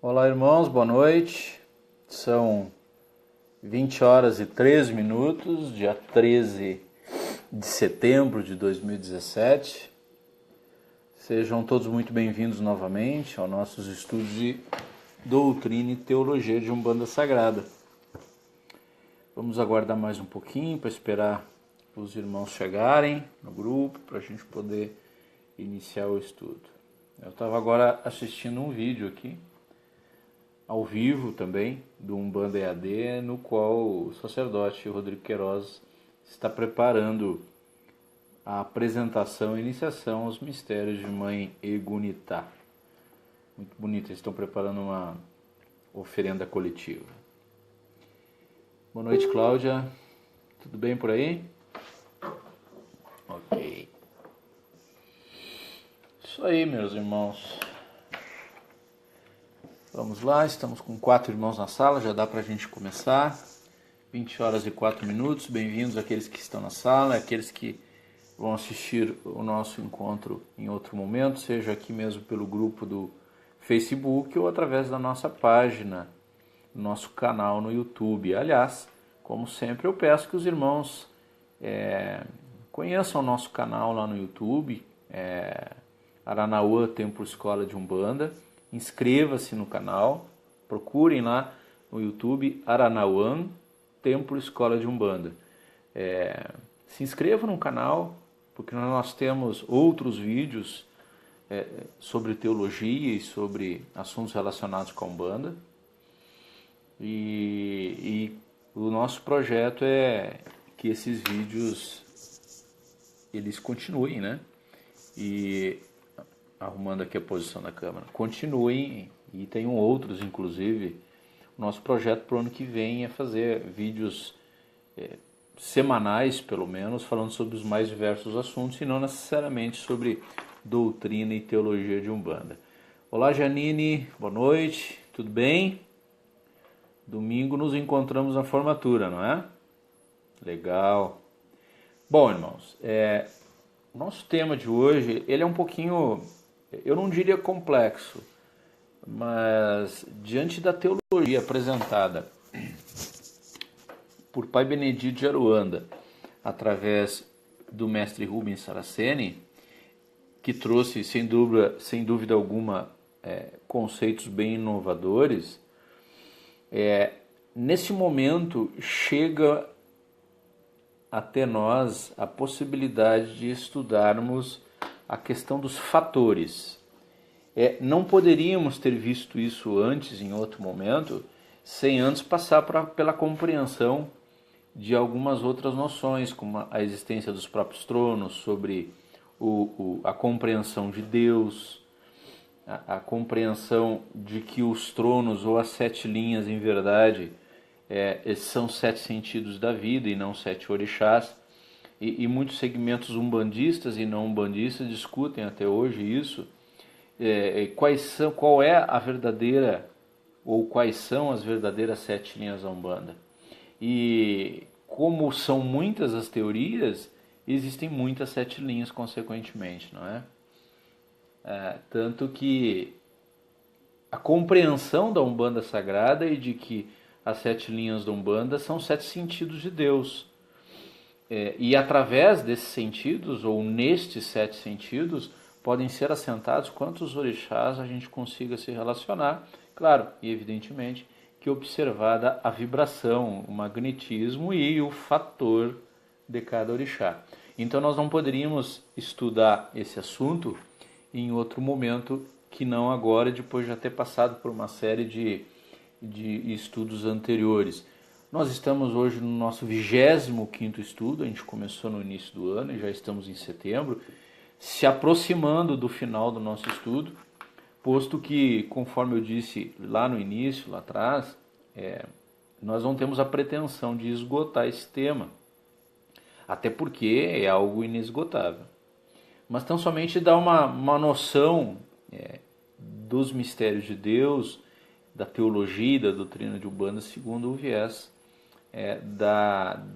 Olá, irmãos, boa noite. São 20 horas e 13 minutos, dia 13 de setembro de 2017. Sejam todos muito bem-vindos novamente aos nossos estudos de doutrina e teologia de Umbanda Sagrada. Vamos aguardar mais um pouquinho para esperar os irmãos chegarem no grupo, para a gente poder iniciar o estudo. Eu estava agora assistindo um vídeo aqui, ao vivo também, do Umbanda EAD, no qual o sacerdote Rodrigo Queiroz está preparando a apresentação e iniciação aos mistérios de Mãe Egunitá. Muito bonito, eles estão preparando uma oferenda coletiva. Boa noite, Cláudia. Tudo bem por aí? Ok. Isso aí, meus irmãos. Vamos lá, estamos com 4 irmãos na sala, já dá para a gente começar. 20 horas e 4 minutos, bem-vindos àqueles que estão na sala, aqueles que vão assistir o nosso encontro em outro momento, seja aqui mesmo pelo grupo do Facebook ou através da nossa página, nosso canal no YouTube. Aliás, como sempre, eu peço que os irmãos conheçam o nosso canal lá no YouTube, Aranauã Templo Escola de Umbanda. Inscreva-se no canal, procurem lá no YouTube Aranauã Templo Escola de Umbanda. Se inscreva no canal, porque nós temos outros vídeos sobre teologia e sobre assuntos relacionados com a Umbanda. E o nosso projeto é que esses vídeos eles continuem, né? E arrumando aqui a posição da câmera, continuem, e tenham outros, inclusive. O nosso projeto para o ano que vem é fazer vídeos semanais, pelo menos, falando sobre os mais diversos assuntos, e não necessariamente sobre doutrina e teologia de Umbanda. Olá, Janine, boa noite, tudo bem? Domingo nos encontramos na formatura, não é? Legal. Bom, irmãos, o nosso tema de hoje, ele é um pouquinho, eu não diria complexo, mas diante da teologia apresentada por Pai Benedito de Aruanda, através do mestre Rubens Saraceni, que trouxe, sem dúvida alguma, conceitos bem inovadores, nesse momento chega até nós a possibilidade de estudarmos a questão dos fatores. Não poderíamos ter visto isso antes, em outro momento, sem antes passar pela compreensão de algumas outras noções, como a existência dos próprios tronos, sobre a compreensão de Deus, a compreensão de que os tronos ou as 7 linhas, em verdade, são 7 sentidos da vida e não 7 orixás, e muitos segmentos umbandistas e não umbandistas discutem até hoje isso, qual é a verdadeira, ou quais são as verdadeiras 7 linhas da Umbanda. E como são muitas as teorias, existem muitas 7 linhas consequentemente, não é? Tanto que a compreensão da Umbanda Sagrada e de que as 7 linhas da Umbanda são 7 sentidos de Deus. E através desses sentidos, ou nestes 7 sentidos, podem ser assentados quantos orixás a gente consiga se relacionar. Claro, e evidentemente, que observada a vibração, o magnetismo e o fator de cada orixá. Então nós não poderíamos estudar esse assunto em outro momento que não agora, depois de já ter passado por uma série de estudos anteriores. Nós estamos hoje no nosso 25º estudo, a gente começou no início do ano e já estamos em setembro, se aproximando do final do nosso estudo, posto que, conforme eu disse lá no início, lá atrás, nós não temos a pretensão de esgotar esse tema, até porque é algo inesgotável. Mas tão somente dar uma noção dos mistérios de Deus, da teologia e da doutrina de Umbanda, segundo o viés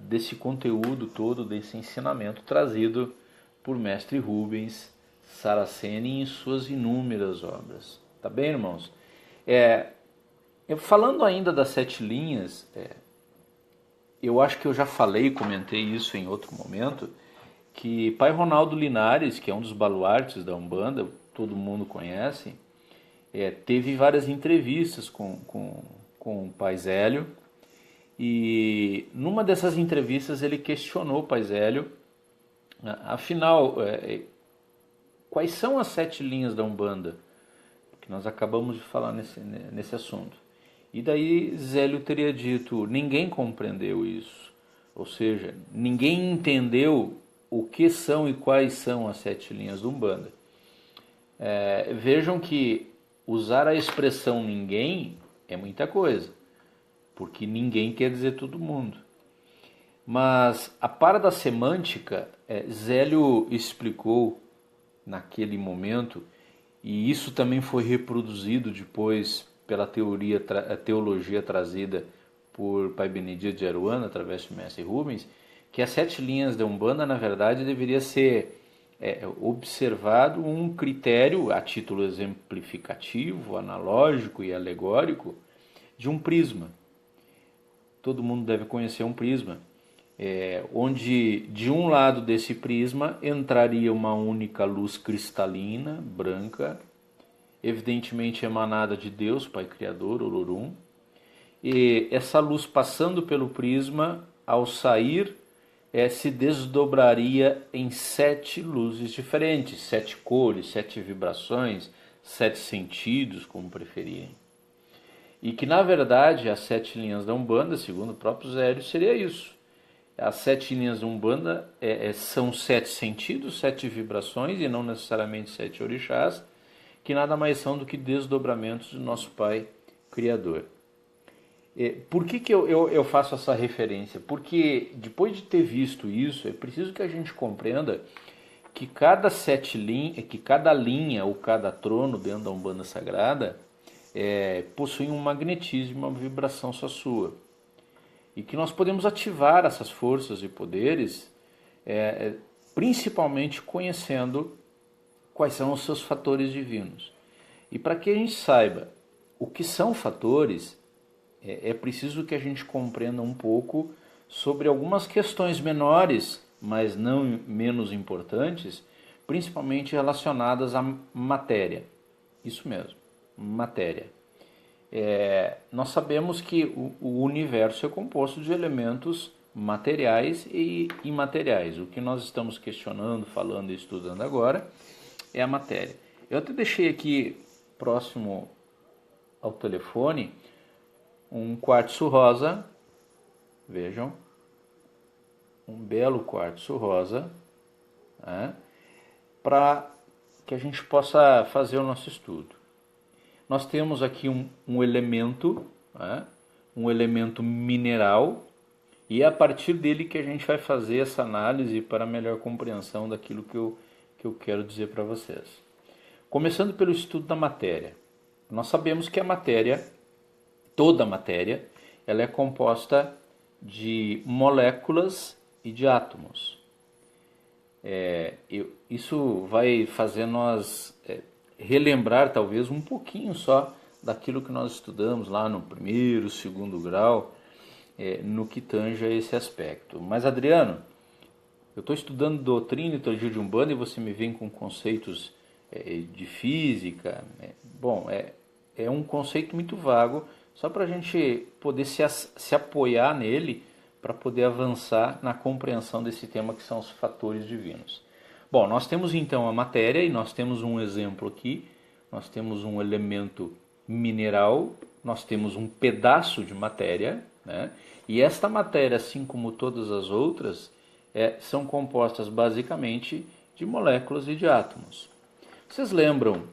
desse conteúdo todo, desse ensinamento trazido por mestre Rubens Saraceni em suas inúmeras obras. Tá bem, irmãos? Falando ainda das 7 linhas, eu acho que eu já falei, comentei isso em outro momento, que Pai Ronaldo Linares, que é um dos baluartes da Umbanda, todo mundo conhece, teve várias entrevistas com o Pai Zélio, e numa dessas entrevistas ele questionou o Pai Zélio, afinal, quais são as 7 linhas da Umbanda? Que nós acabamos de falar nesse assunto. E daí Zélio teria dito, ninguém compreendeu isso. Ou seja, ninguém entendeu o que são e quais são as 7 linhas da Umbanda. Vejam que usar a expressão ninguém é muita coisa, porque ninguém quer dizer todo mundo. Mas a par da semântica, Zélio explicou naquele momento, e isso também foi reproduzido depois pela teologia trazida por Pai Benedito de Aruana, através do Mestre Rubens, que as 7 linhas da Umbanda, na verdade, deveria ser observado um critério, a título exemplificativo, analógico e alegórico, de um prisma. Todo mundo deve conhecer um prisma, onde de um lado desse prisma entraria uma única luz cristalina, branca, evidentemente emanada de Deus, Pai Criador, Olorum, e essa luz passando pelo prisma, ao sair, se desdobraria em 7 luzes diferentes, 7 cores, 7 vibrações, 7 sentidos, como preferirem. E que, na verdade, as 7 linhas da Umbanda, segundo o próprio Zélio, seria isso. As 7 linhas da Umbanda são 7 sentidos, 7 vibrações, e não necessariamente 7 orixás, que nada mais são do que desdobramentos do nosso Pai Criador. Por que eu faço essa referência? Porque depois de ter visto isso, é preciso que a gente compreenda que cada linha ou cada trono dentro da Umbanda Sagrada possui um magnetismo, uma vibração só sua. E que nós podemos ativar essas forças e poderes, principalmente conhecendo quais são os seus fatores divinos. E para que a gente saiba o que são fatores, é preciso que a gente compreenda um pouco sobre algumas questões menores, mas não menos importantes, principalmente relacionadas à matéria. Isso mesmo, matéria. Nós sabemos que o universo é composto de elementos materiais e imateriais. O que nós estamos questionando, falando e estudando agora é a matéria. Eu até deixei aqui, próximo ao telefone, um quartzo rosa, vejam, um belo quartzo rosa, para que a gente possa fazer o nosso estudo. Nós temos aqui um elemento, um elemento mineral, e é a partir dele que a gente vai fazer essa análise para melhor compreensão daquilo que eu quero dizer para vocês. Começando pelo estudo da matéria. Nós sabemos que a matéria, toda a matéria, ela é composta de moléculas e de átomos. Isso vai fazer nós relembrar talvez um pouquinho só daquilo que nós estudamos lá no primeiro, segundo grau, no que tange a esse aspecto. Mas, Adriano, eu estou estudando doutrina e teologia de Umbanda e você me vem com conceitos de física. É um conceito muito vago, só para a gente poder se apoiar nele para poder avançar na compreensão desse tema que são os fatores divinos. Bom, nós temos então a matéria e nós temos um exemplo aqui, nós temos um elemento mineral, nós temos um pedaço de matéria, né? E esta matéria, assim como todas as outras, são compostas basicamente de moléculas e de átomos. Vocês lembram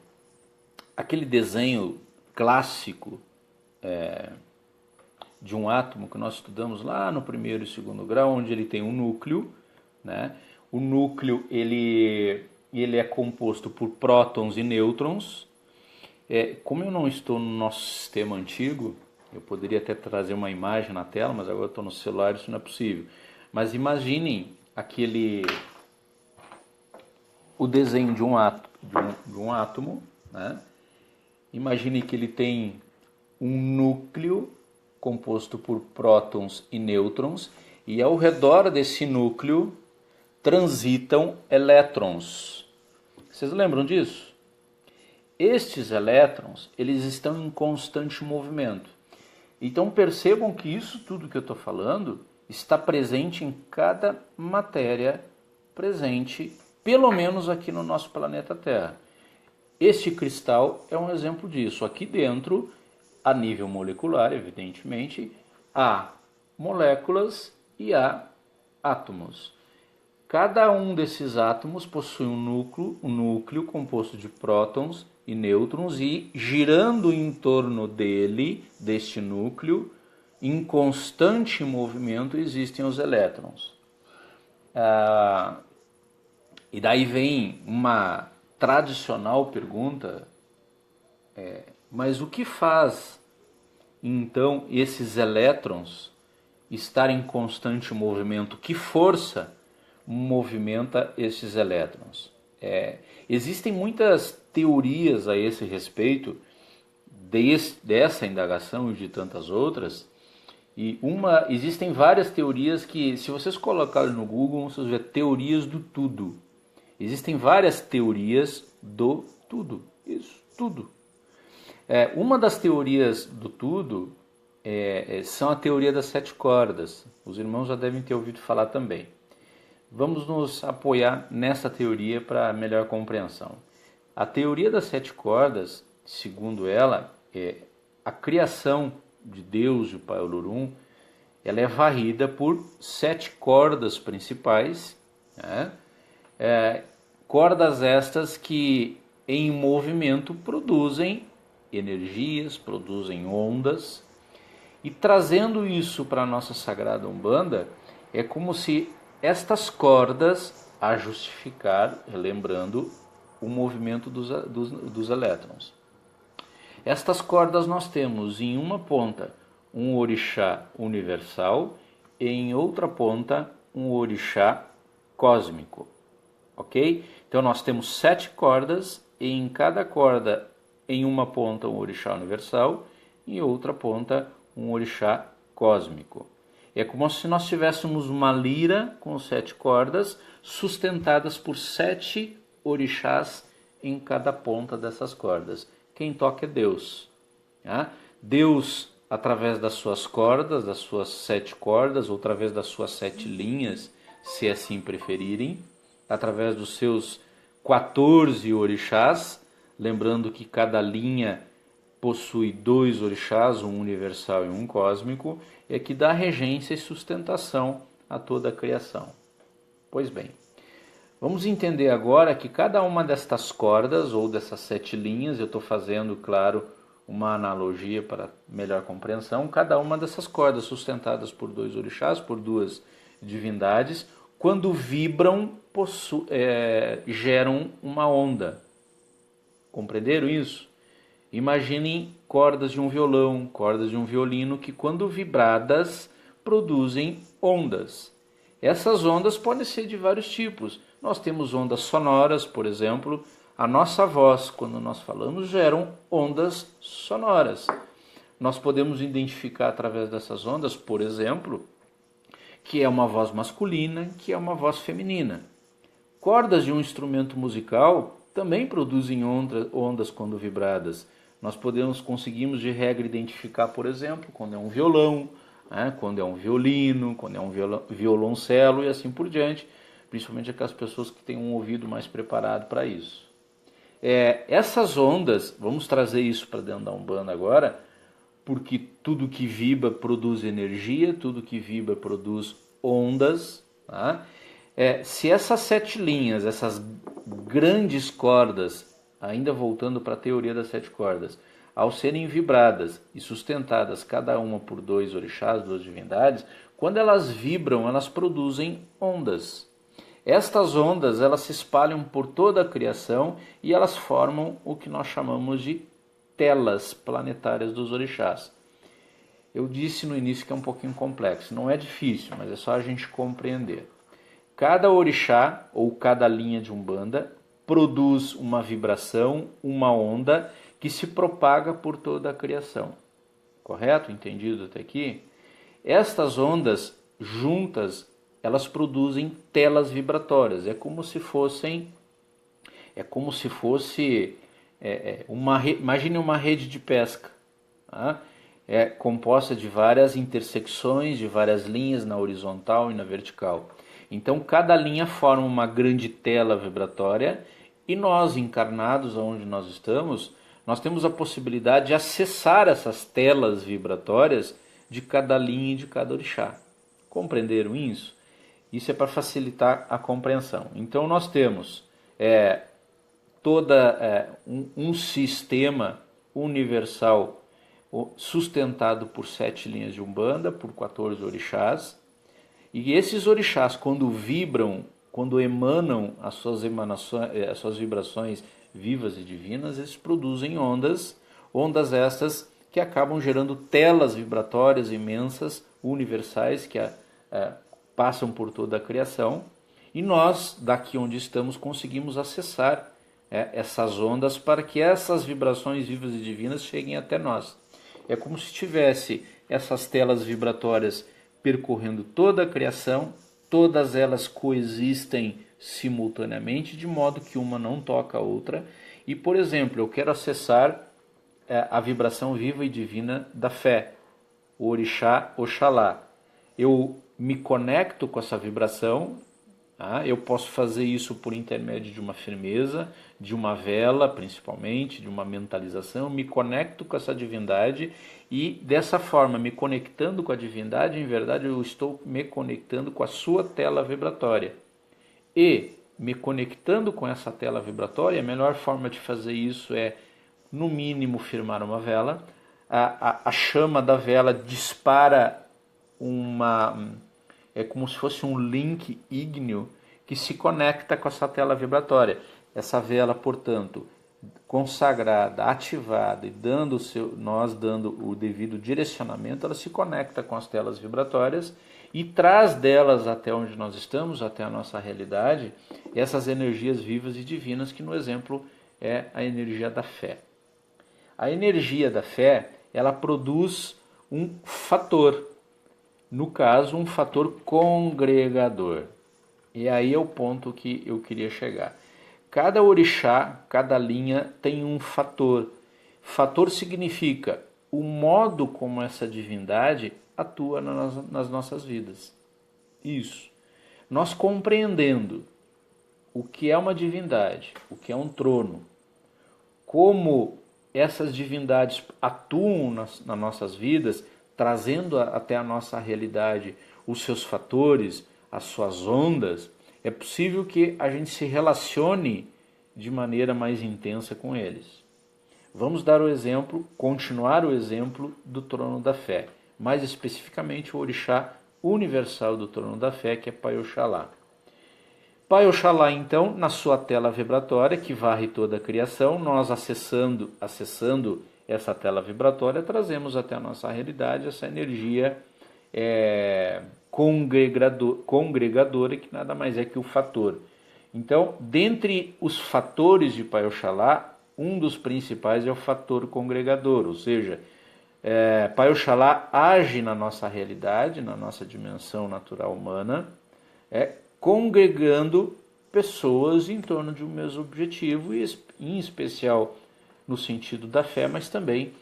aquele desenho clássico de um átomo que nós estudamos lá no primeiro e segundo grau, onde ele tem um núcleo, né? O núcleo ele é composto por prótons e nêutrons. Como eu não estou no nosso sistema antigo, eu poderia até trazer uma imagem na tela, mas agora eu estou no celular, isso não é possível. Mas imaginem o desenho de um átomo, né? Imagine que ele tem um núcleo composto por prótons e nêutrons, e ao redor desse núcleo transitam elétrons. Vocês lembram disso? Estes elétrons, eles estão em constante movimento. Então percebam que isso tudo que eu estou falando está presente em cada matéria presente, pelo menos aqui no nosso planeta Terra. Este cristal é um exemplo disso. Aqui dentro, a nível molecular, evidentemente, há moléculas e há átomos. Cada um desses átomos possui um núcleo composto de prótons e nêutrons, e girando em torno dele, deste núcleo, em constante movimento, existem os elétrons. E daí vem uma tradicional pergunta, mas o que faz então esses elétrons estarem em constante movimento? Que força movimenta esses elétrons? Existem muitas teorias a esse respeito, dessa indagação e de tantas outras, e existem várias teorias que, se vocês colocarem no Google, vocês vão ver teorias do tudo. Existem várias teorias do tudo, isso, tudo. Uma das teorias do tudo são a teoria das 7 cordas. Os irmãos já devem ter ouvido falar também. Vamos nos apoiar nessa teoria para melhor compreensão. A teoria das 7 cordas, segundo ela, a criação de Deus e o Pai Olorum, ela é varrida por 7 cordas principais, né? Cordas estas que em movimento produzem energias, produzem ondas, e trazendo isso para a nossa Sagrada Umbanda, é como se estas cordas a justificar, lembrando, o movimento dos elétrons. Estas cordas nós temos em uma ponta um orixá universal e em outra ponta um orixá cósmico. Ok? Então nós temos 7 cordas e em cada corda, em uma ponta um orixá universal e em outra ponta um orixá cósmico. É como se nós tivéssemos uma lira com 7 cordas sustentadas por 7 orixás em cada ponta dessas cordas. Quem toca é Deus. Tá? Deus, através das suas cordas, das suas 7 cordas, ou através das suas 7 linhas, se assim preferirem, através dos seus 14 orixás, lembrando que cada linha possui 2 orixás, um universal e um cósmico, é que dá regência e sustentação a toda a criação. Pois bem, vamos entender agora que cada uma destas cordas, ou dessas 7 linhas, eu estou fazendo, claro, uma analogia para melhor compreensão, cada uma dessas cordas sustentadas por 2 orixás, por 2 divindades, quando vibram, geram uma onda. Compreenderam isso? Imaginem cordas de um violão, cordas de um violino, que quando vibradas produzem ondas. Essas ondas podem ser de vários tipos. Nós temos ondas sonoras, por exemplo, a nossa voz, quando nós falamos, geram ondas sonoras. Nós podemos identificar através dessas ondas, por exemplo, que é uma voz masculina, que é uma voz feminina. Cordas de um instrumento musical também produzem ondas quando vibradas. Nós conseguimos de regra identificar, por exemplo, quando é um violão, quando é um violino, quando é um violoncelo e assim por diante, principalmente aquelas pessoas que têm um ouvido mais preparado para isso. Essas ondas, vamos trazer isso para dentro da Umbanda agora, porque tudo que vibra produz energia, tudo que vibra produz ondas. Tá? Se essas 7 linhas, essas grandes cordas, ainda voltando para a teoria das 7 cordas, ao serem vibradas e sustentadas cada uma por 2 orixás, 2 divindades, quando elas vibram, elas produzem ondas. Estas ondas, elas se espalham por toda a criação e elas formam o que nós chamamos de telas planetárias dos orixás. Eu disse no início que é um pouquinho complexo, não é difícil, mas é só a gente compreender. Cada orixá ou cada linha de Umbanda produz uma vibração, uma onda que se propaga por toda a criação. Correto? Entendido até aqui? Estas ondas juntas, elas produzem telas vibratórias. É como se fosse imagine uma rede de pesca, tá? É composta de várias intersecções, de várias linhas na horizontal e na vertical. Então cada linha forma uma grande tela vibratória e nós, encarnados onde nós estamos, nós temos a possibilidade de acessar essas telas vibratórias de cada linha e de cada orixá. Compreenderam isso? Isso é para facilitar a compreensão. Então nós temos um sistema universal sustentado por 7 linhas de Umbanda, por 14 orixás. E esses orixás, quando vibram, quando emanam as suas vibrações vivas e divinas, eles produzem ondas estas que acabam gerando telas vibratórias imensas, universais, que passam por toda a criação. E nós, daqui onde estamos, conseguimos acessar essas ondas para que essas vibrações vivas e divinas cheguem até nós. É como se tivesse essas telas vibratórias percorrendo toda a criação, todas elas coexistem simultaneamente, de modo que uma não toca a outra. E, por exemplo, eu quero acessar a vibração viva e divina da fé, o orixá Oxalá. Eu me conecto com essa vibração. Eu posso fazer isso por intermédio de uma firmeza, de uma vela principalmente, de uma mentalização. Me conecto com essa divindade e dessa forma, me conectando com a divindade, em verdade eu estou me conectando com a sua tela vibratória. E me conectando com essa tela vibratória, a melhor forma de fazer isso é, no mínimo, firmar uma vela. A chama da vela dispara é como se fosse um link ígneo que se conecta com essa tela vibratória. Essa vela, portanto, consagrada, ativada e nós dando o devido direcionamento, ela se conecta com as telas vibratórias e traz delas até onde nós estamos, até a nossa realidade, essas energias vivas e divinas, que no exemplo é a energia da fé. A energia da fé, ela produz um fator, no caso, um fator congregador. E aí é o ponto que eu queria chegar. Cada orixá, cada linha tem um fator. Fator significa o modo como essa divindade atua nas nossas vidas. Isso. Nós compreendendo o que é uma divindade, o que é um trono, como essas divindades atuam nas nossas vidas, trazendo até a nossa realidade os seus fatores, as suas ondas, é possível que a gente se relacione de maneira mais intensa com eles. Vamos dar o exemplo, continuar o exemplo do trono da fé, mais especificamente o orixá universal do trono da fé, que é Pai Oxalá. Pai Oxalá, então, na sua tela vibratória, que varre toda a criação, nós acessando essa tela vibratória, trazemos até a nossa realidade essa energia congregadora, que nada mais é que o fator. Então, dentre os fatores de Pai Oxalá, um dos principais é o fator congregador, ou seja, Pai Oxalá age na nossa realidade, na nossa dimensão natural humana, congregando pessoas em torno de um mesmo objetivo, e em especial no sentido da fé, mas também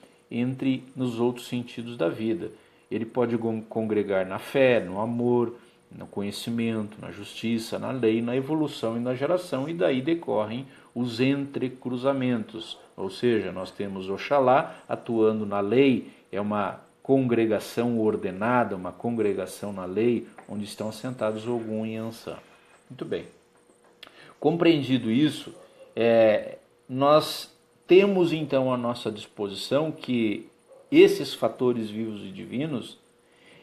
nos outros sentidos da vida. Ele pode congregar na fé, no amor, no conhecimento, na justiça, na lei, na evolução e na geração, e daí decorrem os entrecruzamentos. Ou seja, nós temos Oxalá atuando na lei, é uma congregação ordenada, uma congregação na lei, onde estão assentados Ogum e Ansan. Muito bem. Compreendido isso, nós temos então à nossa disposição que esses fatores vivos e divinos,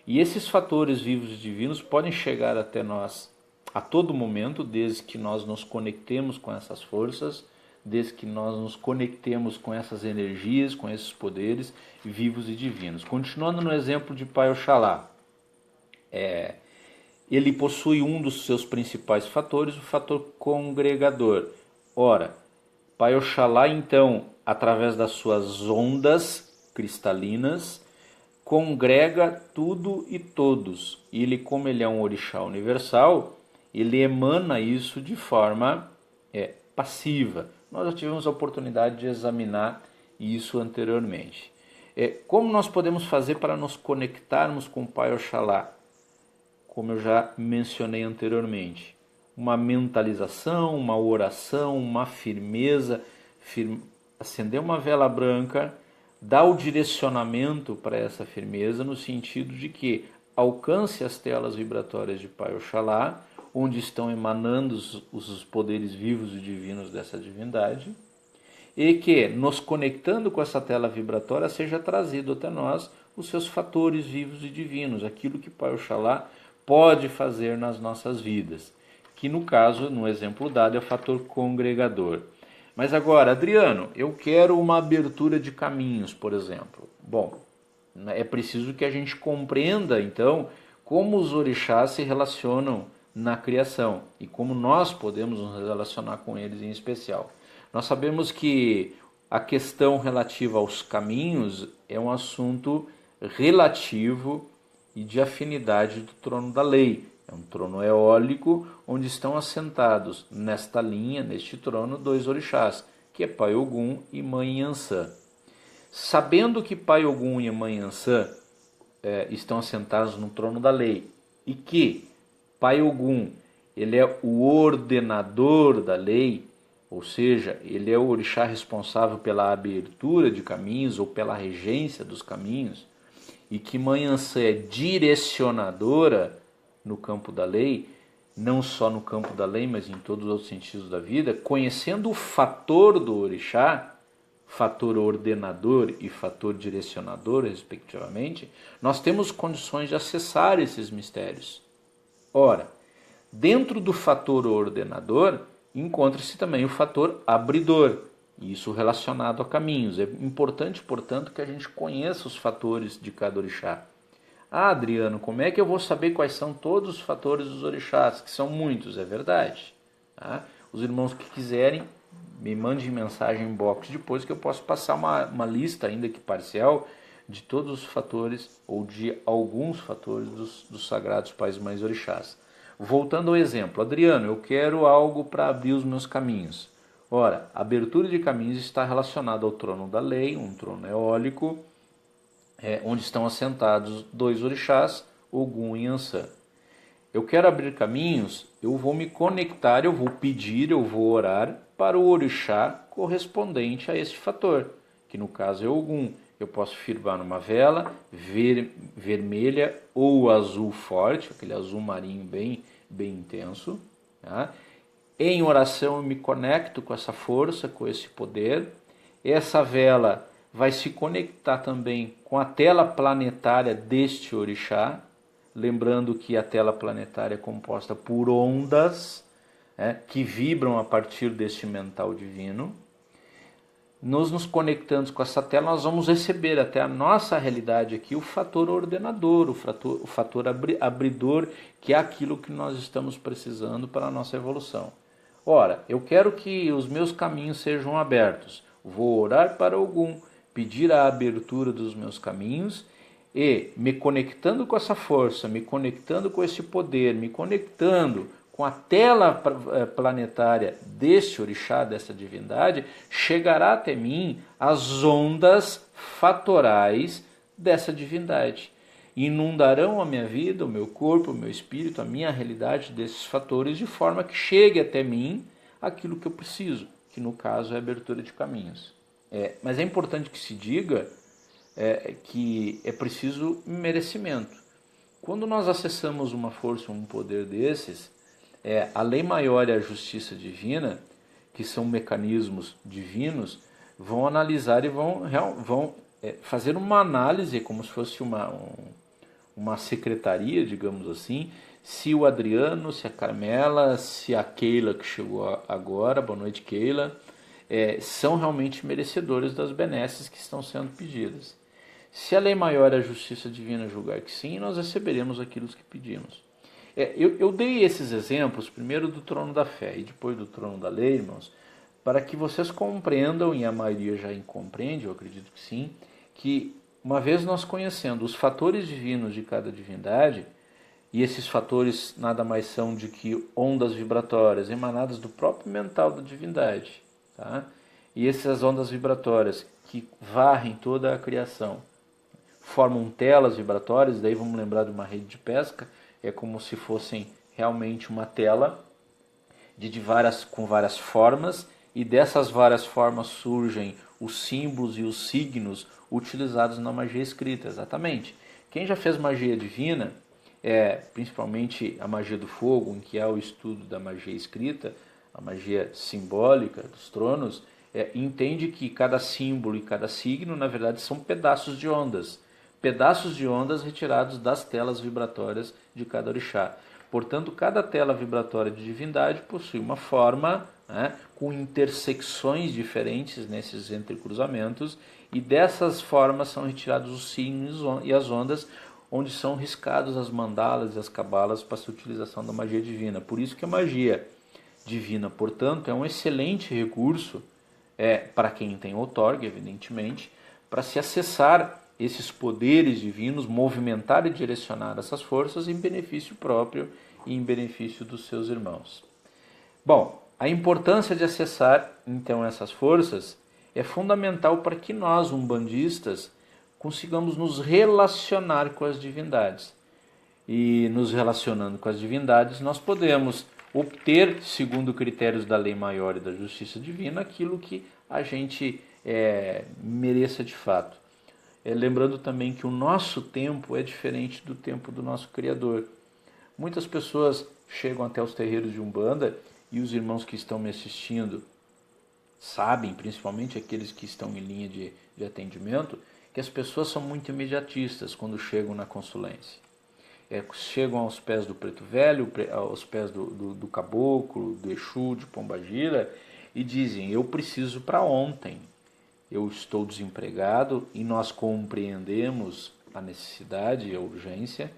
e esses fatores vivos e divinos podem chegar até nós a todo momento, desde que nós nos conectemos com essas forças, desde que nós nos conectemos com essas energias, com esses poderes vivos e divinos. Continuando no exemplo de Pai Oxalá, ele possui um dos seus principais fatores, o fator congregador. Ora, Pai Oxalá, então, através das suas ondas cristalinas, congrega tudo e todos. Ele, como ele é um orixá universal, ele emana isso de forma passiva. Nós já tivemos a oportunidade de examinar isso anteriormente. Como nós podemos fazer para nos conectarmos com o Pai Oxalá? Como eu já mencionei anteriormente. Uma mentalização, uma oração, uma firmeza, acender uma vela branca, dar o direcionamento para essa firmeza no sentido de que alcance as telas vibratórias de Pai Oxalá, onde estão emanando os poderes vivos e divinos dessa divindade, e que, nos conectando com essa tela vibratória, seja trazido até nós os seus fatores vivos e divinos, aquilo que Pai Oxalá pode fazer nas nossas vidas, que no caso, no exemplo dado, é o fator congregador. Mas agora, Adriano, eu quero uma abertura de caminhos, por exemplo. Bom, é preciso que a gente compreenda, então, como os orixás se relacionam na criação e como nós podemos nos relacionar com eles em especial. Nós sabemos que a questão relativa aos caminhos é um assunto relativo e de afinidade do trono da lei. É um trono eólico onde estão assentados nesta linha, neste trono, dois orixás, que é Pai Ogum e Mãe Iansã. Sabendo que Pai Ogum e Mãe Iansã estão assentados no trono da lei e que Pai Ogum ele é o ordenador da lei, ou seja, ele é o orixá responsável pela abertura de caminhos ou pela regência dos caminhos, e que Mãe Iansã é direcionadora no campo da lei, não só no campo da lei, mas em todos os outros sentidos da vida, conhecendo o fator do orixá, fator ordenador e fator direcionador, respectivamente, nós temos condições de acessar esses mistérios. Ora, dentro do fator ordenador, encontra-se também o fator abridor, isso relacionado a caminhos. É importante, portanto, que a gente conheça os fatores de cada orixá. Ah, Adriano, como é que eu vou saber quais são todos os fatores dos orixás? Que são muitos, é verdade. Tá? Os irmãos que quiserem, me mandem mensagem em box depois que eu posso passar uma lista, ainda que parcial, de todos os fatores ou de alguns fatores dos sagrados pais e mães orixás. Voltando ao exemplo, Adriano, eu quero algo para abrir os meus caminhos. Ora, a abertura de caminhos está relacionada ao trono da lei, um trono eólico, onde estão assentados dois orixás, Ogum e Iansã. Eu quero abrir caminhos, eu vou me conectar, eu vou pedir, eu vou orar para o orixá correspondente a este fator, que no caso é Ogum. Eu posso firmar numa vela vermelha ou azul forte, aquele azul marinho bem intenso. Tá? Em oração eu me conecto com essa força, com esse poder. Essa vela vai se conectar também com a tela planetária deste orixá, lembrando que a tela planetária é composta por ondas que vibram a partir deste mental divino. Nos conectando com essa tela, nós vamos receber até a nossa realidade aqui o fator ordenador, o fator abridor, que é aquilo que nós estamos precisando para a nossa evolução. Ora, eu quero que os meus caminhos sejam abertos. Vou orar para Ogum, pedir a abertura dos meus caminhos e, me conectando com essa força, me conectando com esse poder, me conectando com a tela planetária deste orixá, dessa divindade, chegará até mim as ondas fatorais dessa divindade. Inundarão a minha vida, o meu corpo, o meu espírito, a minha realidade desses fatores, de forma que chegue até mim aquilo que eu preciso, que no caso é a abertura de caminhos. Mas é importante que se diga que é preciso merecimento. Quando nós acessamos uma força, um poder desses, a lei maior e a justiça divina, que são mecanismos divinos, vão analisar e vão fazer uma análise, como se fosse uma secretaria, digamos assim, se o Adriano, se a Carmela, se a Keila, que chegou agora, boa noite Keila, são realmente merecedores das benesses que estão sendo pedidas. Se a lei maior e a justiça divina julgar que sim, nós receberemos aquilo que pedimos. Eu dei esses exemplos, primeiro do trono da fé e depois do trono da lei, irmãos, para que vocês compreendam, e a maioria já compreende, eu acredito que sim, que uma vez nós conhecendo os fatores divinos de cada divindade, e esses fatores nada mais são de que ondas vibratórias emanadas do próprio mental da divindade, tá? E essas ondas vibratórias que varrem toda a criação formam telas vibratórias, daí vamos lembrar de uma rede de pesca, é como se fossem realmente uma tela com várias formas, e dessas várias formas surgem os símbolos e os signos utilizados na magia escrita, exatamente. Quem já fez magia divina, principalmente a magia do fogo, em que é o estudo da magia escrita, a magia simbólica dos tronos, entende que cada símbolo e cada signo, na verdade, são pedaços de ondas retirados das telas vibratórias de cada orixá. Portanto, cada tela vibratória de divindade possui uma forma, né, com intersecções diferentes nesses entrecruzamentos, e dessas formas são retirados os signos e as ondas, onde são riscados as mandalas e as cabalas para a utilização da magia divina. Por isso que a magia divina, portanto, é um excelente recurso para quem tem outorga, evidentemente, para se acessar esses poderes divinos, movimentar e direcionar essas forças em benefício próprio e em benefício dos seus irmãos. Bom, a importância de acessar, então, essas forças é fundamental para que nós, umbandistas, consigamos nos relacionar com as divindades. E nos relacionando com as divindades, nós podemos obter, segundo critérios da lei maior e da justiça divina, aquilo que a gente mereça de fato. Lembrando também que o nosso tempo é diferente do tempo do nosso Criador. Muitas pessoas chegam até os terreiros de Umbanda, e os irmãos que estão me assistindo sabem, principalmente aqueles que estão em linha de atendimento, que as pessoas são muito imediatistas quando chegam na consulência. Chegam aos pés do Preto Velho, aos pés do Caboclo, do Exu, de Pombagira, e dizem: eu preciso para ontem, eu estou desempregado, e nós compreendemos a necessidade e a urgência,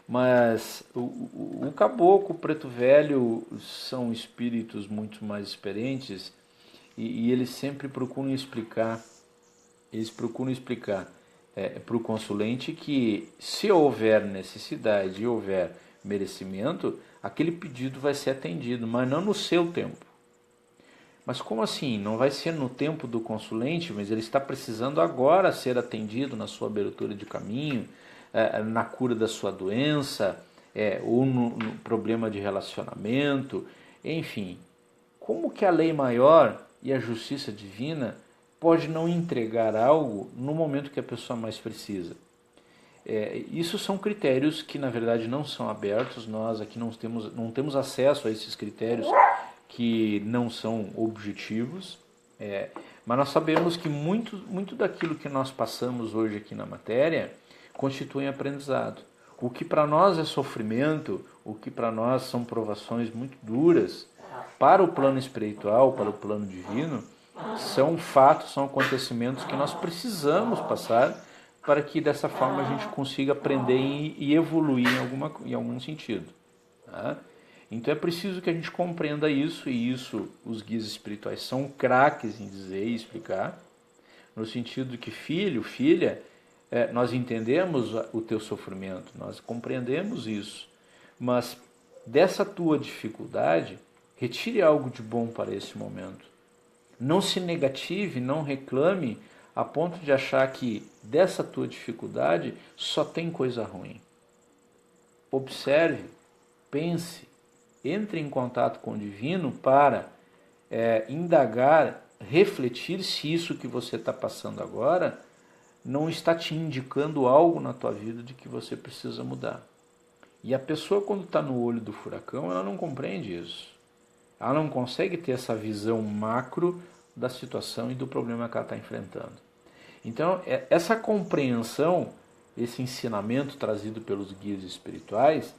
mas o Caboclo, o Preto Velho são espíritos muito mais experientes, e eles sempre procuram explicar para o consulente que, se houver necessidade e houver merecimento, aquele pedido vai ser atendido, mas não no seu tempo. Mas como assim? Não vai ser no tempo do consulente, mas ele está precisando agora ser atendido na sua abertura de caminho, na cura da sua doença, ou no problema de relacionamento, enfim. Como que a lei maior e a justiça divina pode não entregar algo no momento que a pessoa mais precisa? Isso são critérios que, na verdade, não são abertos. Nós aqui não temos acesso a esses critérios, que não são objetivos, mas nós sabemos que muito daquilo que nós passamos hoje aqui na matéria constitui aprendizado. O que para nós é sofrimento, o que para nós são provações muito duras, para o plano espiritual, para o plano divino, são fatos, são acontecimentos que nós precisamos passar para que dessa forma a gente consiga aprender e evoluir em algum sentido. Tá? Então é preciso que a gente compreenda isso, e isso os guias espirituais são craques em dizer e explicar, no sentido de que filho, filha, nós entendemos o teu sofrimento, nós compreendemos isso, mas dessa tua dificuldade, retire algo de bom para esse momento. Não se negative, não reclame a ponto de achar que dessa tua dificuldade só tem coisa ruim. Observe, pense, entre em contato com o divino para indagar, refletir se isso que você está passando agora não está te indicando algo na tua vida de que você precisa mudar. E a pessoa, quando está no olho do furacão, ela não compreende isso. Ela não consegue ter essa visão macro da situação e do problema que ela está enfrentando. Então, essa compreensão, esse ensinamento trazido pelos guias espirituais,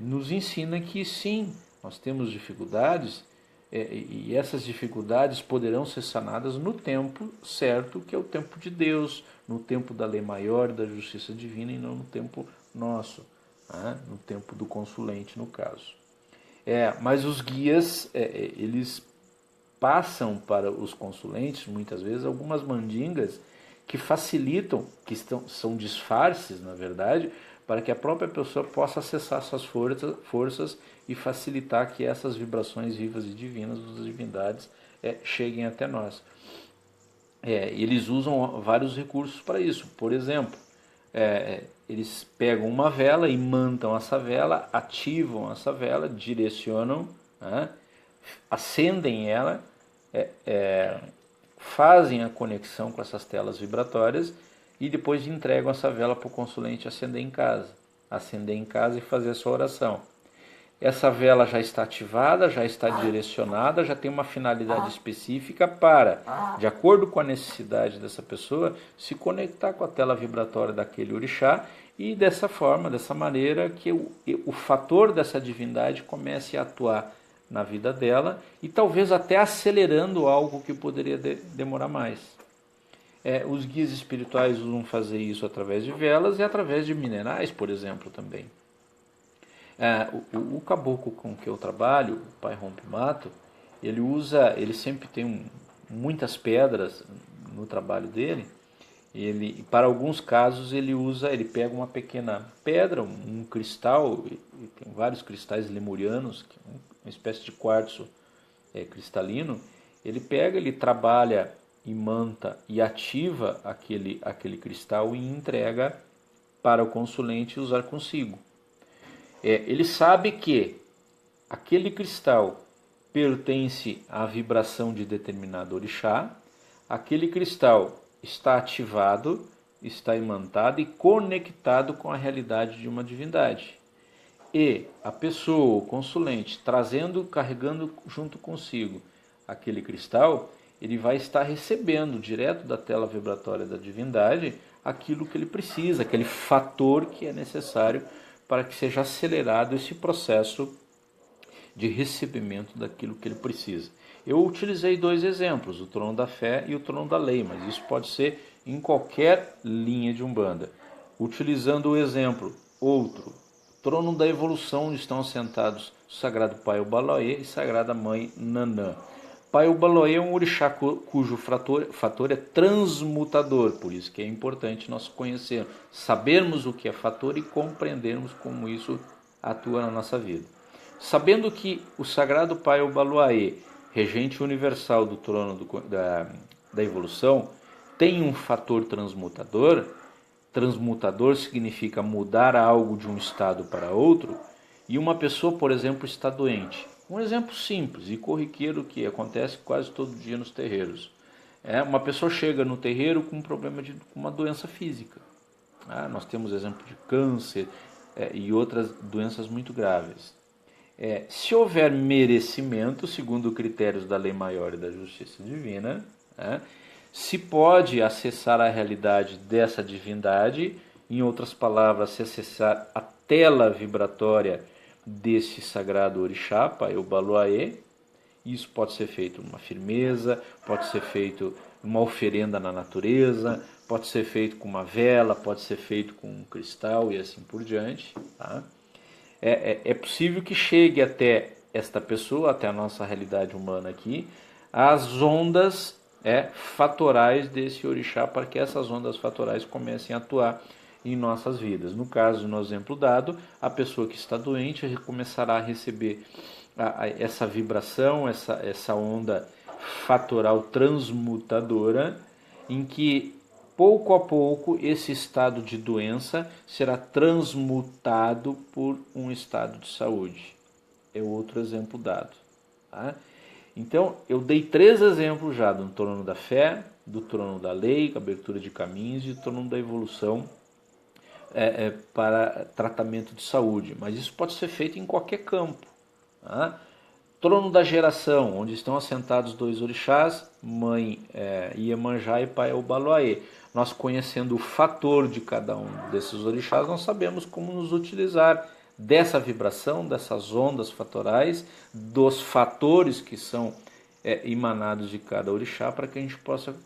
nos ensina que sim, nós temos dificuldades, e essas dificuldades poderão ser sanadas no tempo certo, que é o tempo de Deus, no tempo da lei maior, da justiça divina, e não no tempo nosso, no tempo do consulente, no caso. Mas os guias, eles passam para os consulentes, muitas vezes, algumas mandingas que facilitam, são disfarces, na verdade, para que a própria pessoa possa acessar suas forças e facilitar que essas vibrações vivas e divinas, das divindades, cheguem até nós. Eles usam vários recursos para isso. Por exemplo, eles pegam uma vela, imantam essa vela, ativam essa vela, direcionam, né, acendem ela, fazem a conexão com essas telas vibratórias e depois entregam essa vela para o consulente acender em casa e fazer a sua oração. Essa vela já está ativada, já está direcionada, já tem uma finalidade específica para, de acordo com a necessidade dessa pessoa, se conectar com a tela vibratória daquele orixá e dessa forma, dessa maneira, que o fator dessa divindade comece a atuar na vida dela e talvez até acelerando algo que poderia demorar mais. Os guias espirituais vão fazer isso através de velas e através de minerais, por exemplo, também. O caboclo com que eu trabalho, o Pai Rompe Mato, ele sempre tem muitas pedras no trabalho dele. Para alguns casos ele pega uma pequena pedra, um cristal, e tem vários cristais lemurianos, uma espécie de quartzo cristalino. Ele pega, ele trabalha, imanta e ativa aquele cristal e entrega para o consulente usar consigo. Ele sabe que aquele cristal pertence à vibração de determinado orixá, aquele cristal está ativado, está imantado e conectado com a realidade de uma divindade. E a pessoa, o consulente, carregando junto consigo aquele cristal, ele vai estar recebendo direto da tela vibratória da divindade aquilo que ele precisa, aquele fator que é necessário para que seja acelerado esse processo de recebimento daquilo que ele precisa. Eu utilizei 2 exemplos, o trono da fé e o trono da lei, mas isso pode ser em qualquer linha de Umbanda. Utilizando o exemplo, outro, trono da evolução, onde estão assentados o Sagrado Pai Obaloê e Sagrada Mãe Nanã. Pai Obaloê é um orixá cujo fator é transmutador, por isso que é importante nós conhecermos, sabermos o que é fator e compreendermos como isso atua na nossa vida. Sabendo que o Sagrado Pai Obaloê, regente universal do trono da evolução, tem um fator transmutador. Transmutador significa mudar algo de um estado para outro, e uma pessoa, por exemplo, está doente. Um exemplo simples e corriqueiro que acontece quase todo dia nos terreiros. Uma pessoa chega no terreiro com um problema de uma doença física. Nós temos exemplo de câncer e outras doenças muito graves. Se houver merecimento, segundo critérios da lei maior e da justiça divina, se pode acessar a realidade dessa divindade, em outras palavras, se acessar a tela vibratória desse sagrado orixá, Pai Obaloê. Isso pode ser feito numa firmeza, pode ser feito uma oferenda na natureza, pode ser feito com uma vela, pode ser feito com um cristal e assim por diante. Tá? É possível que chegue até esta pessoa, até a nossa realidade humana aqui, as ondas fatorais desse orixá, para que essas ondas fatorais comecem a atuar em nossas vidas. No caso, no exemplo dado, a pessoa que está doente começará a receber essa vibração, essa onda fatoral transmutadora, em que pouco a pouco esse estado de doença será transmutado por um estado de saúde. É outro exemplo dado. Tá? Então, eu dei 3 exemplos já do trono da fé, do trono da lei, abertura de caminhos, e do trono da evolução para tratamento de saúde. Mas isso pode ser feito em qualquer campo. Tá? Trono da geração, onde estão assentados 2 orixás, Mãe Iemanjá e Pai Obaloê. Nós, conhecendo o fator de cada um desses orixás, nós sabemos como nos utilizar dessa vibração, dessas ondas fatorais, dos fatores que são emanados de cada orixá, para que a gente possa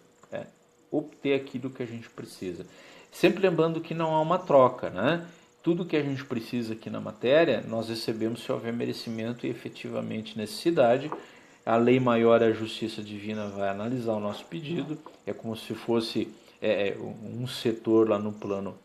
obter aquilo que a gente precisa. Sempre lembrando que não há uma troca, né? Tudo que a gente precisa aqui na matéria, nós recebemos se houver merecimento e efetivamente necessidade, a lei maior, a justiça divina, vai analisar o nosso pedido. É como se fosse um setor lá no plano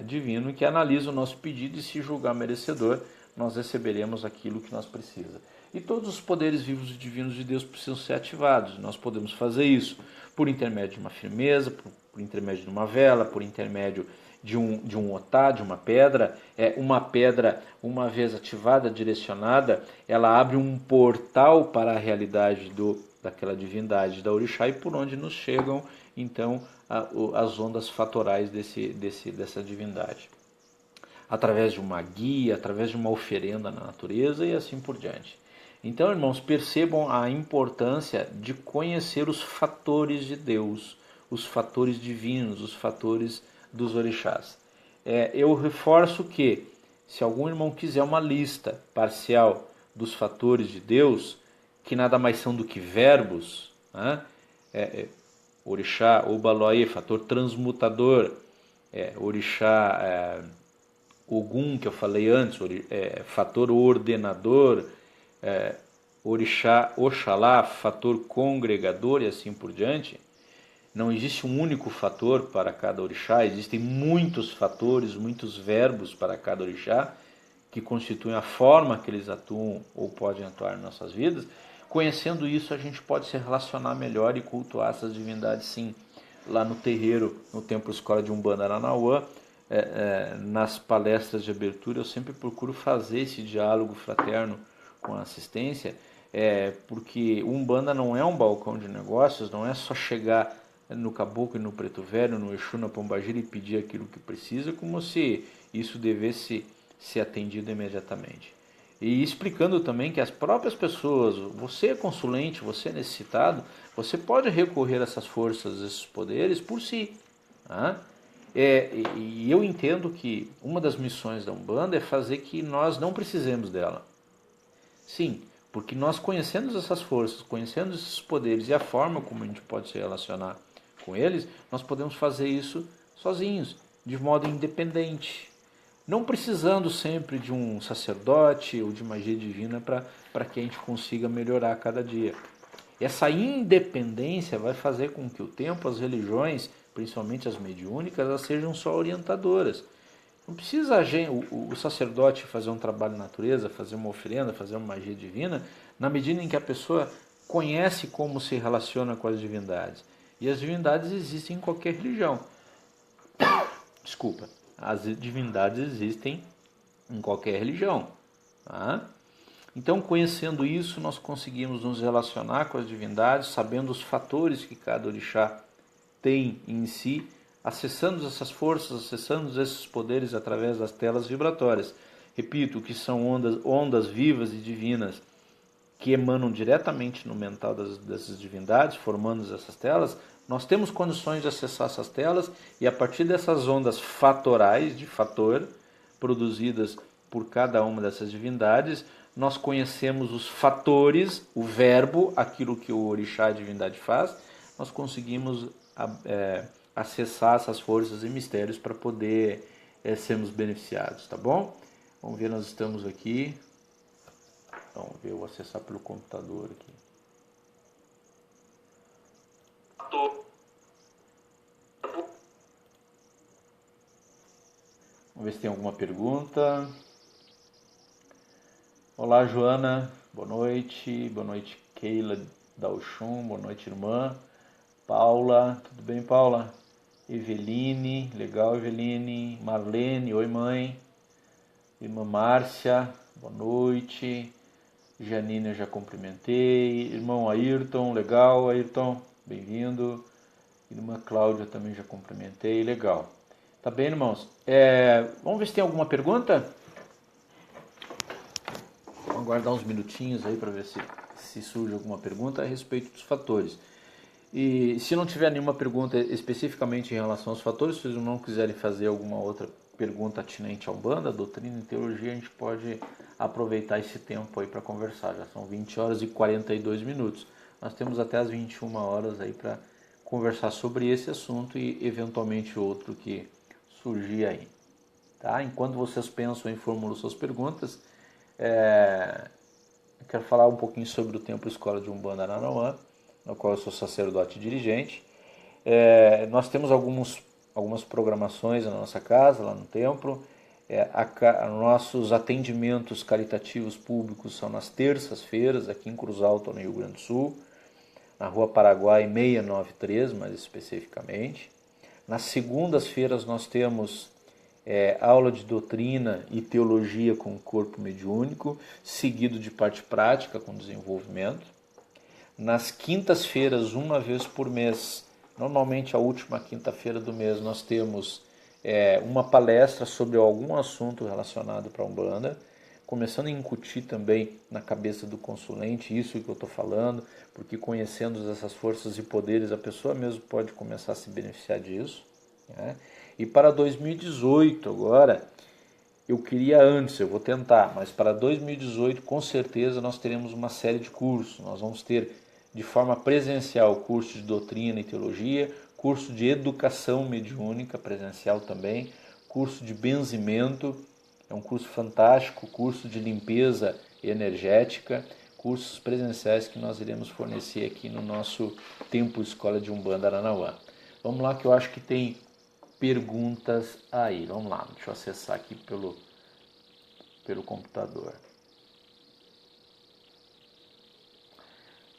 divino que analisa o nosso pedido, e se julgar merecedor, nós receberemos aquilo que nós precisamos. E todos os poderes vivos e divinos de Deus precisam ser ativados. Nós podemos fazer isso por intermédio de uma firmeza, por intermédio de uma vela, por intermédio de um otá, de uma pedra. Uma pedra, uma vez ativada, direcionada, ela abre um portal para a realidade daquela divindade, da orixá, e por onde nos chegam então as ondas fatorais dessa divindade, através de uma guia, através de uma oferenda na natureza e assim por diante. Então, irmãos, percebam a importância de conhecer os fatores de Deus, os fatores divinos, os fatores dos orixás. Eu reforço que, se algum irmão quiser uma lista parcial dos fatores de Deus, que nada mais são do que verbos, né? Orixá, Obaloaê, fator transmutador, Orixá, Ogum, que eu falei antes, fator ordenador, Orixá, Oxalá, fator congregador e assim por diante. Não existe um único fator para cada orixá, existem muitos fatores, muitos verbos para cada orixá, que constituem a forma que eles atuam ou podem atuar em nossas vidas. Conhecendo isso, a gente pode se relacionar melhor e cultuar essas divindades, sim. Lá no terreiro, no Templo Escola de Umbanda Aranauã, nas palestras de abertura, eu sempre procuro fazer esse diálogo fraterno com a assistência, porque Umbanda não é um balcão de negócios, não é só chegar no caboclo e no preto velho, no Exu, na pombagira e pedir aquilo que precisa, como se isso devesse ser atendido imediatamente. E explicando também que as próprias pessoas, você é consulente, você é necessitado, você pode recorrer a essas forças, a esses poderes por si. Tá? E eu entendo que uma das missões da Umbanda é fazer que nós não precisemos dela. Sim, porque nós conhecendo essas forças, conhecendo esses poderes e a forma como a gente pode se relacionar com eles, nós podemos fazer isso sozinhos, de modo independente. Não precisando sempre de um sacerdote ou de magia divina para que a gente consiga melhorar a cada dia. Essa independência vai fazer com que o tempo, as religiões, principalmente as mediúnicas, elas sejam só orientadoras. Não precisa o sacerdote fazer um trabalho na natureza, fazer uma oferenda, fazer uma magia divina, na medida em que a pessoa conhece como se relaciona com as divindades. E as divindades existem em qualquer religião. Desculpa. As divindades existem em qualquer religião. Tá? Então, conhecendo isso, nós conseguimos nos relacionar com as divindades, sabendo os fatores que cada orixá tem em si, acessando essas forças, acessando esses poderes através das telas vibratórias. Repito, que são ondas vivas e divinas que emanam diretamente no mental dessas divindades, formando essas telas. Nós temos condições de acessar essas telas e, a partir dessas ondas fatorais, de fator, produzidas por cada uma dessas divindades, nós conhecemos os fatores, o verbo, aquilo que o orixá, a divindade, faz. Nós conseguimos acessar essas forças e mistérios para poder sermos beneficiados, tá bom? Vamos ver, nós estamos aqui. Vamos ver, eu vou acessar pelo computador aqui. Vamos ver se tem alguma pergunta. Olá, Joana. Boa noite. Boa noite, Keila da Oxum. Boa noite, irmã. Paula. Tudo bem, Paula? Eveline. Legal, Eveline. Marlene. Oi, mãe. Irmã Márcia. Boa noite. Janine, eu já cumprimentei. Irmão Ayrton. Legal, Ayrton. Bem-vindo. Irmã Cláudia também já cumprimentei. Legal. Tá bem, irmãos? Vamos ver se tem alguma pergunta? Vamos aguardar uns minutinhos aí para ver se surge alguma pergunta a respeito dos fatores. E se não tiver nenhuma pergunta especificamente em relação aos fatores, se vocês não quiserem fazer alguma outra pergunta atinente ao Umbanda, doutrina e teologia, a gente pode aproveitar esse tempo aí para conversar. Já são 20 horas e 42 minutos. Nós temos até as 21 horas aí para conversar sobre esse assunto e eventualmente outro que surgir aí. Tá? Enquanto vocês pensam e formulam suas perguntas, quero falar um pouquinho sobre o Templo Escola de Umbanda Aranaguá, no qual eu sou sacerdote e dirigente. Nós temos algumas programações na nossa casa, lá no templo. Nossos atendimentos caritativos públicos são nas terças-feiras, aqui em Cruz Alta, no Rio Grande do Sul, na Rua Paraguai 693, mais especificamente. Nas segundas-feiras nós temos aula de doutrina e teologia com o corpo mediúnico, seguido de parte prática com desenvolvimento. Nas quintas-feiras, uma vez por mês, normalmente a última quinta-feira do mês, nós temos uma palestra sobre algum assunto relacionado para a Umbanda, começando a incutir também na cabeça do consulente isso que eu estou falando, porque conhecendo essas forças e poderes, a pessoa mesmo pode começar a se beneficiar disso, né? E para 2018 agora, eu queria antes, eu vou tentar, mas para 2018 com certeza nós teremos uma série de cursos. Nós vamos ter de forma presencial curso de doutrina e teologia, curso de educação mediúnica presencial também, curso de benzimento, é um curso fantástico, curso de limpeza energética, cursos presenciais que nós iremos fornecer aqui no nosso Templo Escola de Umbanda Aranaguá. Vamos lá que eu acho que tem perguntas aí. Vamos lá, deixa eu acessar aqui pelo computador.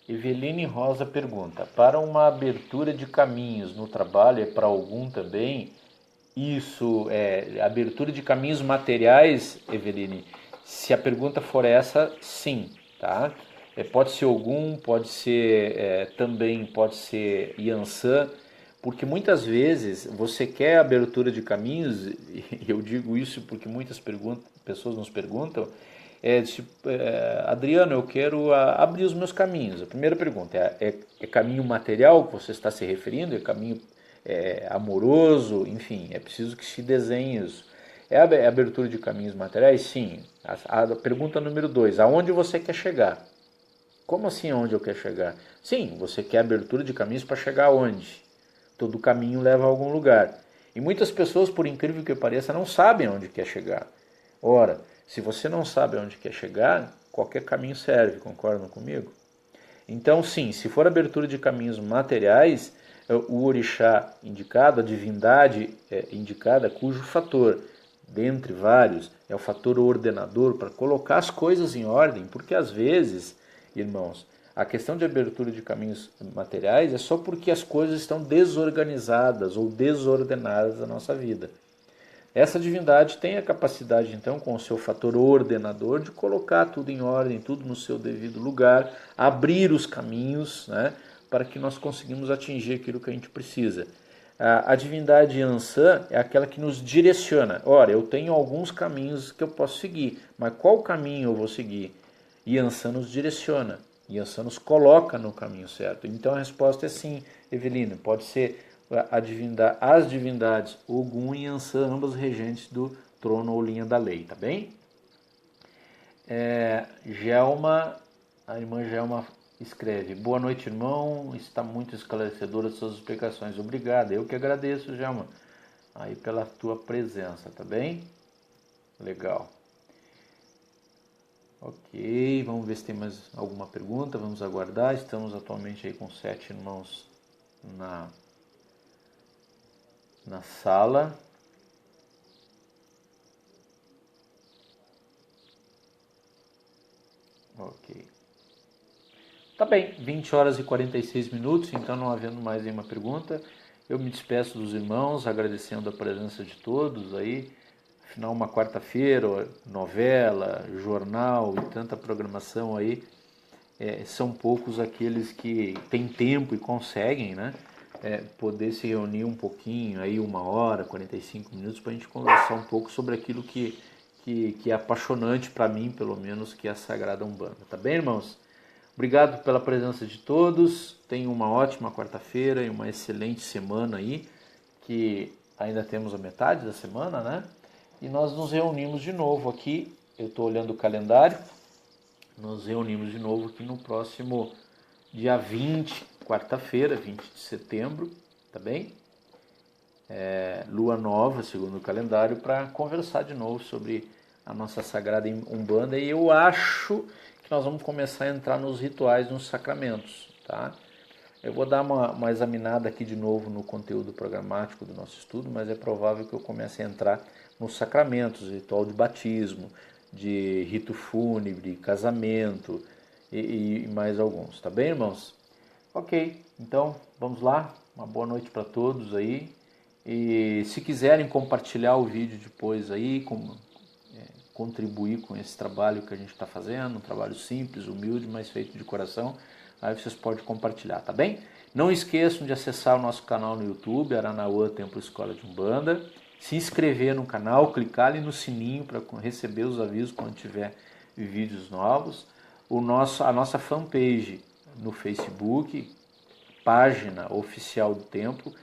Eveline Rosa pergunta: para uma abertura de caminhos no trabalho, é para algum também? Isso, abertura de caminhos materiais, Eveline? Se a pergunta for essa, sim, tá? Pode ser algum, pode ser também, pode ser Yansan, porque muitas vezes você quer abertura de caminhos, e eu digo isso porque muitas pessoas nos perguntam, Adriano, eu quero abrir os meus caminhos. A primeira pergunta é caminho material que você está se referindo? É caminho amoroso? Enfim, é preciso que se desenhe isso. É a abertura de caminhos materiais? Sim. A pergunta número 2, aonde você quer chegar? Como assim aonde eu quero chegar? Sim, você quer abertura de caminhos para chegar aonde? Todo caminho leva a algum lugar. E muitas pessoas, por incrível que pareça, não sabem aonde quer chegar. Ora, se você não sabe aonde quer chegar, qualquer caminho serve, concordam comigo? Então, sim, se for abertura de caminhos materiais, o orixá indicado, a divindade indicada, cujo fator, dentre vários, é o fator ordenador para colocar as coisas em ordem, porque às vezes, irmãos, a questão de abertura de caminhos materiais é só porque as coisas estão desorganizadas ou desordenadas na nossa vida. Essa divindade tem a capacidade, então, com o seu fator ordenador, de colocar tudo em ordem, tudo no seu devido lugar, abrir os caminhos, né, para que nós conseguimos atingir aquilo que a gente precisa. A divindade Yansan é aquela que nos direciona. Ora, eu tenho alguns caminhos que eu posso seguir, mas qual caminho eu vou seguir? Yansan nos direciona, Yansan nos coloca no caminho certo. Então a resposta é sim, Evelina, pode ser as divindades Ogum e Yansan, ambas regentes do trono ou linha da lei, tá bem? A irmã Gelma escreve: boa noite, irmão, está muito esclarecedora as suas explicações. Obrigado, eu que agradeço, Gelma, aí pela tua presença, tá bem? Legal. Ok, vamos ver se tem mais alguma pergunta, vamos aguardar. Estamos atualmente aí com 7 irmãos na sala. Ok. Tá bem, 20 horas e 46 minutos, então não havendo mais nenhuma pergunta, eu me despeço dos irmãos, agradecendo a presença de todos aí. Afinal, uma quarta-feira, novela, jornal e tanta programação aí, são poucos aqueles que têm tempo e conseguem, né, poder se reunir um pouquinho, aí 1 hora, 45 minutos, para a gente conversar um pouco sobre aquilo que é apaixonante para mim, pelo menos, que é a Sagrada Umbanda. Tá bem, irmãos? Obrigado pela presença de todos, tenham uma ótima quarta-feira e uma excelente semana aí, que ainda temos a metade da semana, né? E nós nos reunimos de novo aqui, eu estou olhando o calendário, nos reunimos de novo aqui no próximo dia 20, quarta-feira, 20 de setembro, tá bem? Lua nova, segundo o calendário, para conversar de novo sobre a nossa Sagrada Umbanda. E eu acho que nós vamos começar a entrar nos rituais, nos sacramentos, tá? Eu vou dar uma examinada aqui de novo no conteúdo programático do nosso estudo, mas é provável que eu comece a entrar nos sacramentos, ritual de batismo, de rito fúnebre, casamento e mais alguns, tá bem, irmãos? Ok, então vamos lá, uma boa noite para todos aí, e se quiserem compartilhar o vídeo depois aí, contribuir com esse trabalho que a gente está fazendo, um trabalho simples, humilde, mas feito de coração, aí vocês podem compartilhar, tá bem? Não esqueçam de acessar o nosso canal no YouTube, Aranauã Templo Escola de Umbanda, se inscrever no canal, clicar ali no sininho para receber os avisos quando tiver vídeos novos, a nossa fanpage no Facebook, página oficial do templo,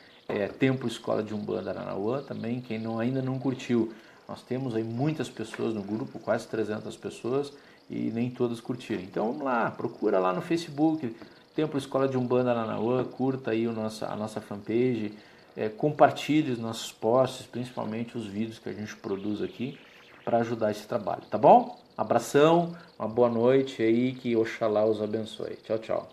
Templo Escola de Umbanda Aranauã, também, quem ainda não curtiu, nós temos aí muitas pessoas no grupo, quase 300 pessoas, e nem todas curtiram. Então vamos lá, procura lá no Facebook, Templo Escola de Umbanda Aranauã, curta aí a nossa fanpage, compartilhe os nossos posts, principalmente os vídeos que a gente produz aqui, para ajudar esse trabalho, tá bom? Abração, uma boa noite aí, que Oxalá os abençoe. Tchau, tchau.